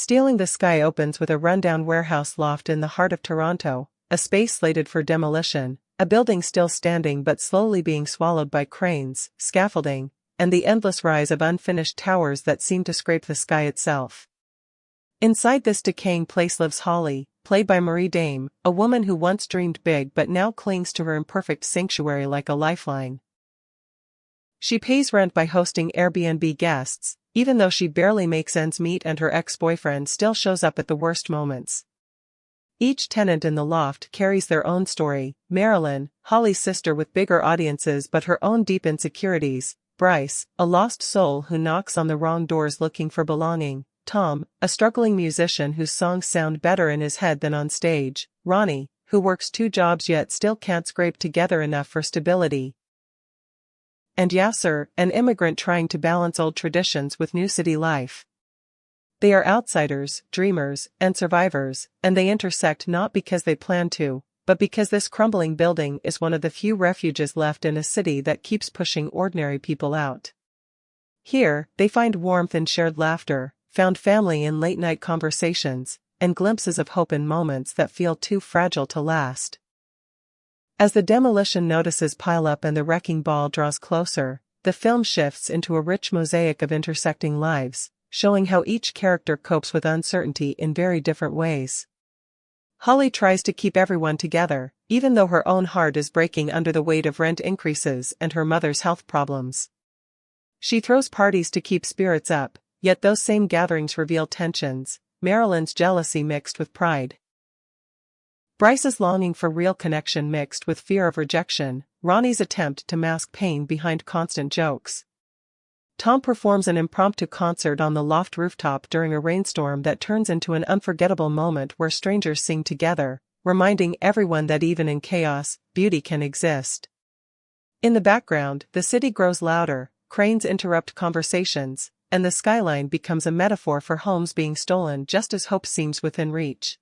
Stealing the Sky opens with a rundown warehouse loft in the heart of Toronto, a space slated for demolition, a building still standing but slowly being swallowed by cranes, scaffolding, and the endless rise of unfinished towers that seem to scrape the sky itself. Inside this decaying place lives Holly, played by Marie Dame, a woman who once dreamed big but now clings to her imperfect sanctuary like a lifeline. She pays rent by hosting Airbnb guests, even though she barely makes ends meet, and her ex-boyfriend still shows up at the worst moments. Each tenant in the loft carries their own story: Marilyn, Holly's sister with bigger audiences but her own deep insecurities; Bryce, a lost soul who knocks on the wrong doors looking for belonging; Tom, a struggling musician whose songs sound better in his head than on stage; Ronnie, who works 2 jobs yet still can't scrape together enough for stability; and Yasser, an immigrant trying to balance old traditions with new city life. They are outsiders, dreamers, and survivors, and they intersect not because they plan to, but because this crumbling building is one of the few refuges left in a city that keeps pushing ordinary people out. Here, they find warmth in shared laughter, found family in late-night conversations, and glimpses of hope in moments that feel too fragile to last. As the demolition notices pile up and the wrecking ball draws closer, the film shifts into a rich mosaic of intersecting lives, showing how each character copes with uncertainty in very different ways. Holly tries to keep everyone together, even though her own heart is breaking under the weight of rent increases and her mother's health problems. She throws parties to keep spirits up, yet those same gatherings reveal tensions: Marilyn's jealousy mixed with pride, Bryce's longing for real connection mixed with fear of rejection, Ronnie's attempt to mask pain behind constant jokes. Tom performs an impromptu concert on the loft rooftop during a rainstorm that turns into an unforgettable moment where strangers sing together, reminding everyone that even in chaos, beauty can exist. In the background, the city grows louder, cranes interrupt conversations, and the skyline becomes a metaphor for homes being stolen just as hope seems within reach.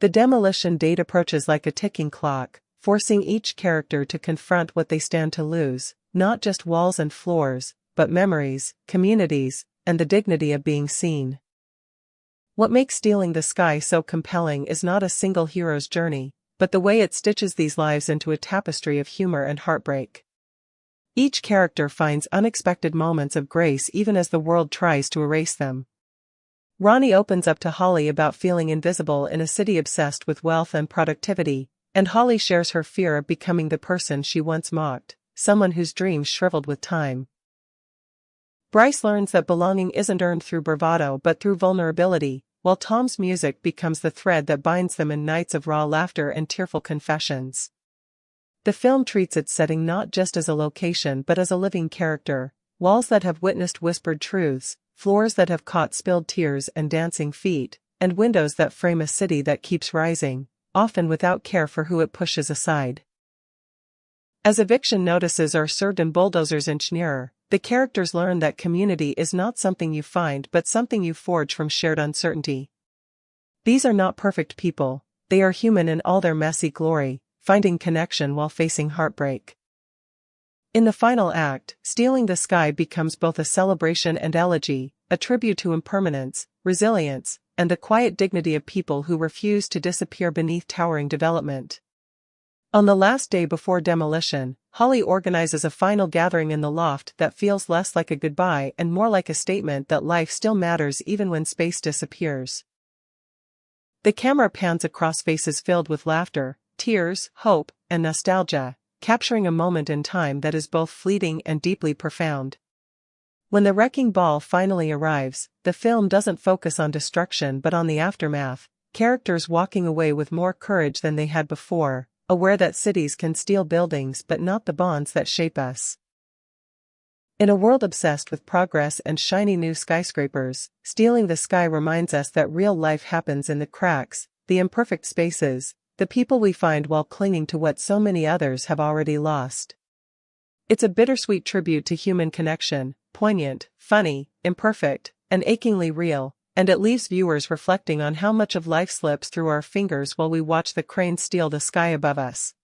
The demolition date approaches like a ticking clock, forcing each character to confront what they stand to lose: not just walls and floors, but memories, communities, and the dignity of being seen. What makes Stealing the Sky so compelling is not a single hero's journey, but the way it stitches these lives into a tapestry of humor and heartbreak. Each character finds unexpected moments of grace even as the world tries to erase them. Ronnie opens up to Holly about feeling invisible in a city obsessed with wealth and productivity, and Holly shares her fear of becoming the person she once mocked, someone whose dreams shriveled with time. Bryce learns that belonging isn't earned through bravado but through vulnerability, while Tom's music becomes the thread that binds them in nights of raw laughter and tearful confessions. The film treats its setting not just as a location but as a living character: walls that have witnessed whispered truths, floors that have caught spilled tears and dancing feet, and windows that frame a city that keeps rising, often without care for who it pushes aside. As eviction notices are served and bulldozers inch nearer, the characters learn that community is not something you find but something you forge from shared uncertainty. These are not perfect people, they are human in all their messy glory, finding connection while facing heartbreak. In the final act, Stealing the Sky becomes both a celebration and elegy, a tribute to impermanence, resilience, and the quiet dignity of people who refuse to disappear beneath towering development. On the last day before demolition, Holly organizes a final gathering in the loft that feels less like a goodbye and more like a statement that life still matters even when space disappears. The camera pans across faces filled with laughter, tears, hope, and nostalgia, capturing a moment in time that is both fleeting and deeply profound. When the wrecking ball finally arrives, the film doesn't focus on destruction but on the aftermath, characters walking away with more courage than they had before, aware that cities can steal buildings but not the bonds that shape us. In a world obsessed with progress and shiny new skyscrapers, Stealing the Sky reminds us that real life happens in the cracks, the imperfect spaces, the people we find while clinging to what so many others have already lost. It's a bittersweet tribute to human connection, poignant, funny, imperfect, and achingly real, and it leaves viewers reflecting on how much of life slips through our fingers while we watch the cranes steal the sky above us.